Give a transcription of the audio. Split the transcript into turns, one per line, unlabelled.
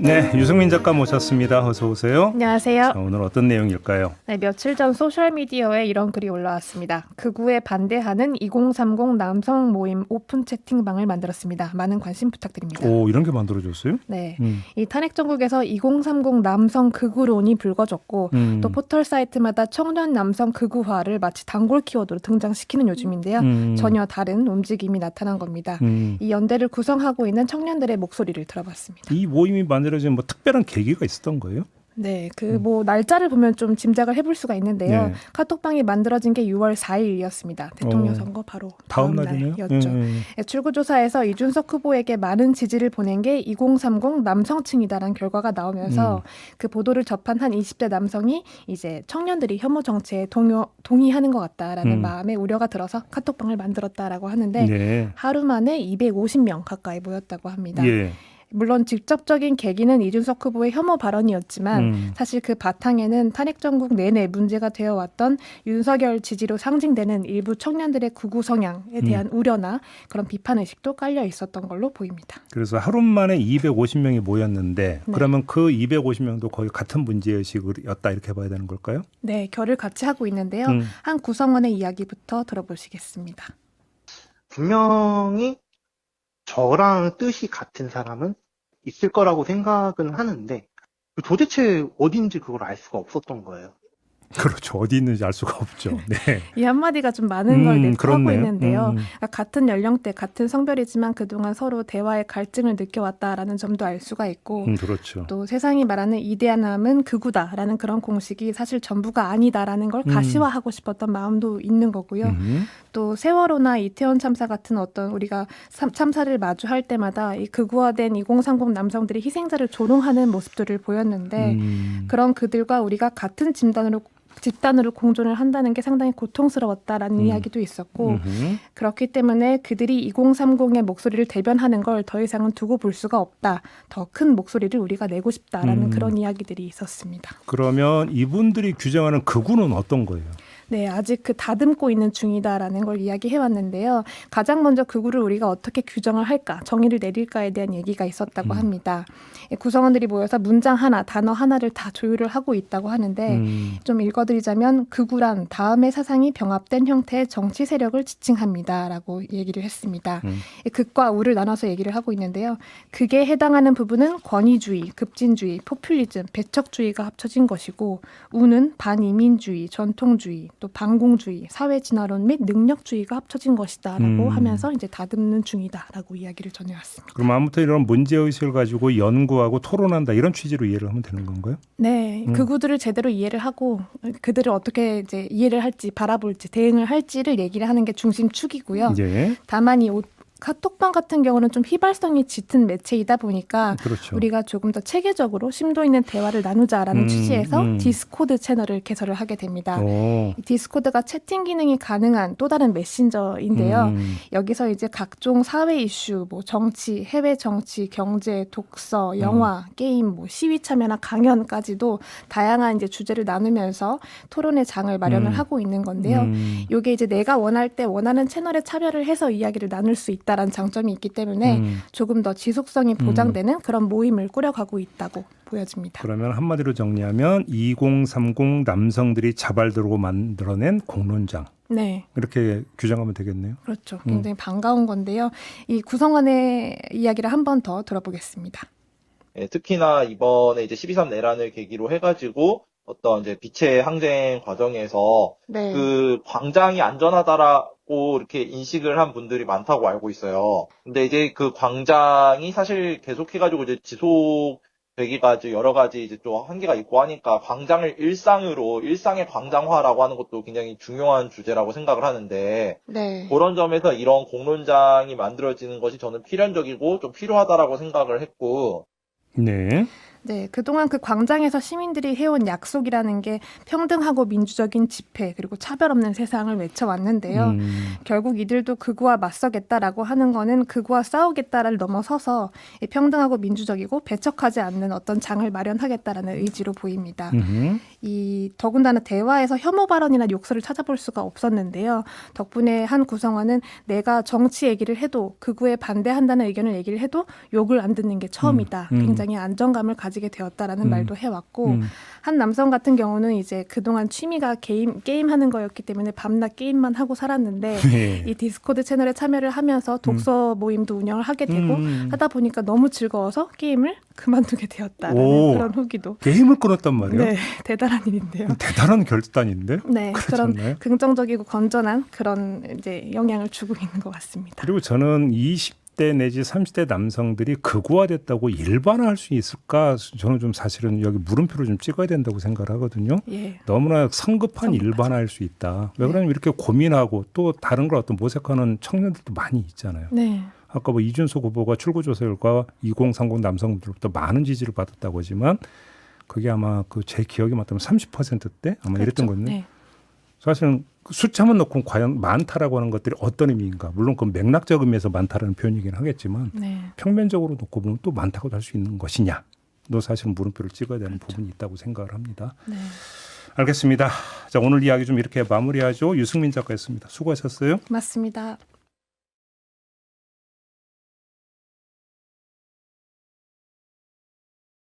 네, 유승민 작가 모셨습니다. 어서 오세요.
안녕하세요.
자, 오늘 어떤 내용일까요?
네, 며칠 전 소셜미디어에 이런 글이 올라왔습니다. 극우에 반대하는 2030 남성 모임 오픈 채팅방을 만들었습니다. 많은 관심 부탁드립니다.
오, 이런 게 만들어졌어요?
네, 이 탄핵 정국에서 2030 남성 극우론이 불거졌고 또 포털 사이트마다 청년 남성 극우화를 마치 단골 키워드로 등장시키는 요즘인데요. 전혀 다른 움직임이 나타난 겁니다. 이 연대를 구성하고 있는 청년들의 목소리를 들어봤습니다.
이 모임이 만들어진 뭐 특별한 계기가 있었던 거예요?
네, 날짜를 보면 좀 짐작을 해볼 수가 있는데요.
네.
카톡방이 만들어진 게 6월 4일이었습니다. 대통령 선거 바로 다음
날이네요.
날이었죠. 네, 출구조사에서 이준석 후보에게 많은 지지를 보낸 게 2030 남성층이다라는 결과가 나오면서 그 보도를 접한 한 20대 남성이 이제 청년들이 혐오 정치에 동의하는 것 같다라는 마음에 우려가 들어서 카톡방을 만들었다라고 하는데
네.
하루 만에 250명 가까이 모였다고 합니다.
예.
물론 직접적인 계기는 이준석 후보의 혐오 발언이었지만 사실 그 바탕에는 탄핵 정국 내내 문제가 되어왔던 윤석열 지지로 상징되는 일부 청년들의 극우 성향에 대한 우려나 그런 비판의식도 깔려 있었던 걸로 보입니다.
그래서 하루 만에 250명이 모였는데
네.
그러면 그 250명도 거의 같은 문제의식이었다 이렇게 봐야 되는 걸까요?
네, 결을 같이 하고 있는데요. 한 구성원의 이야기부터 들어보시겠습니다.
분명히 저랑 뜻이 같은 사람은 있을 거라고 생각은 하는데 도대체 어딘지 그걸 알 수가 없었던 거예요.
그렇죠. 어디 있는지 알 수가 없죠. 네.
이 한마디가 좀 많은 걸 내포하고
그렇네요.
있는데요. 그러니까 같은 연령대, 같은 성별이지만 그동안 서로 대화의 갈증을 느껴왔다라는 점도 알 수가 있고
그렇죠.
또 세상이 말하는 이데아남은 극우다라는 그런 공식이 사실 전부가 아니다라는 걸 가시화하고 싶었던 마음도 있는 거고요. 또 세월호나 이태원 참사 같은 어떤 우리가 참사를 마주할 때마다 이 극우화된 2030 남성들이 희생자를 조롱하는 모습들을 보였는데 그런 그들과 우리가 같은 집단으로 공존을 한다는 게 상당히 고통스러웠다라는 이야기도 있었고 그렇기 때문에 그들이 2030의 목소리를 대변하는 걸 더 이상은 두고 볼 수가 없다. 더 큰 목소리를 우리가 내고 싶다라는 그런 이야기들이 있었습니다.
그러면 이분들이 규정하는 극우는 어떤 거예요?
네, 아직 다듬고 있는 중이다라는 걸 이야기해왔는데요. 가장 먼저 극우를 우리가 어떻게 규정을 할까, 정의를 내릴까에 대한 얘기가 있었다고 합니다. 구성원들이 모여서 문장 하나, 단어 하나를 다 조율을 하고 있다고 하는데 좀 읽어드리자면 극우란 다음의 사상이 병합된 형태의 정치 세력을 지칭합니다라고 얘기를 했습니다. 극과 우를 나눠서 얘기를 하고 있는데요. 극에 해당하는 부분은 권위주의, 급진주의, 포퓰리즘, 배척주의가 합쳐진 것이고 우는 반이민주의, 전통주의, 또 반공주의, 사회진화론 및 능력주의가 합쳐진 것이다라고 하면서 이제 다듬는 중이다라고 이야기를 전해왔습니다.
그럼 아무튼 이런 문제의식을 가지고 연구하고 토론한다 이런 취지로 이해를 하면 되는 건가요?
네, 극우들을 제대로 이해를 하고 그들을 어떻게 이제 이해를 할지 바라볼지 대응을 할지를 얘기를 하는 게 중심축이고요.
예.
다만 이 카톡방 같은 경우는 좀 휘발성이 짙은 매체이다 보니까
그렇죠.
우리가 조금 더 체계적으로 심도 있는 대화를 나누자라는 취지에서 디스코드 채널을 개설을 하게 됩니다. 이 디스코드가 채팅 기능이 가능한 또 다른 메신저인데요. 여기서 이제 각종 사회 이슈, 뭐 정치, 해외 정치, 경제, 독서, 영화, 게임, 뭐 시위 참여나 강연까지도 다양한 이제 주제를 나누면서 토론의 장을 마련을 하고 있는 건데요. 이게 이제 내가 원할 때 원하는 채널에 참여를 해서 이야기를 나눌 수 있다라는 장점이 있기 때문에 조금 더 지속성이 보장되는 그런 모임을 꾸려가고 있다고 보여집니다.
그러면 한마디로 정리하면 2030 남성들이 자발들고 만들어낸 공론장.
네.
이렇게 규정하면 되겠네요.
그렇죠. 굉장히 반가운 건데요. 이 구성원의 이야기를 한 번 더 들어보겠습니다.
예, 특히나 이번에 이제 12.3 내란을 계기로 해가지고 어떤 이제 빛의 항쟁 과정에서
네.
그 광장이 안전하다라고 이렇게 인식을 한 분들이 많다고 알고 있어요. 근데 이제 그 광장이 사실 계속해가지고 이제 지속되기가 이제 여러 가지 이제 좀 한계가 있고 하니까 광장을 일상의 광장화라고 하는 것도 굉장히 중요한 주제라고 생각을 하는데
네.
그런 점에서 이런 공론장이 만들어지는 것이 저는 필연적이고 좀 필요하다라고 생각을 했고
네.
네, 그동안 그 광장에서 시민들이 해온 약속이라는 게 평등하고 민주적인 집회 그리고 차별 없는 세상을 외쳐왔는데요. 결국 이들도 극우와 맞서겠다라고 하는 거는 극우와 싸우겠다를 넘어서서 이 평등하고 민주적이고 배척하지 않는 어떤 장을 마련하겠다라는 의지로 보입니다. 이 더군다나 대화에서 혐오 발언이나 욕설을 찾아볼 수가 없었는데요. 덕분에 한 구성원은 내가 정치 얘기를 해도 극우에 반대한다는 의견을 얘기를 해도 욕을 안 듣는 게 처음이다. 굉장히 안정감을 가지게 되었다라는 말도 해왔고 한 남성 같은 경우는 이제 그동안 취미가 게임하는 거였기 때문에 밤낮 게임만 하고 살았는데
네.
이 디스코드 채널에 참여를 하면서 독서 모임도 운영을 하게 되고 하다 보니까 너무 즐거워서 게임을 그만두게 되었다라는
오.
그런 후기도.
게임을 끊었단 말이에요?
네, 대단한 일인데요.
대단한 결단인데?
네, 그런
그렇잖아요.
긍정적이고 건전한 그런 이제 영향을 주고 있는 것 같습니다.
그리고 저는 20대 내지 30대 남성들이 극우화됐다고 일반화할 수 있을까? 저는 좀 사실은 여기 물음표를 좀 찍어야 된다고 생각을 하거든요.
예.
너무나 성급한
성급하죠.
일반화일 수 있다. 왜 그러냐면 이렇게 고민하고 또 다른 걸 어떤 모색하는 청년들도 많이 있잖아요.
네.
아까 뭐 이준석 후보가 출구조사 결과 2030 남성들로부터 많은 지지를 받았다고 하지만 그게 아마 그 제 기억이 맞다면 30%대 아마 이랬던 거거든요.
네.
사실은 숫자만 놓고 과연 많다라고 하는 것들이 어떤 의미인가. 물론 그 맥락적 의미에서 많다라는 표현이긴 하겠지만
네.
평면적으로 놓고 보면 또 많다고 할 수 있는 것이냐. 너 사실은 물음표를 찍어야 되는 부분이 있다고 생각을 합니다.
네.
알겠습니다. 자, 오늘 이야기 좀 이렇게 마무리하죠. 유승민 작가였습니다. 수고하셨어요.
맞습니다.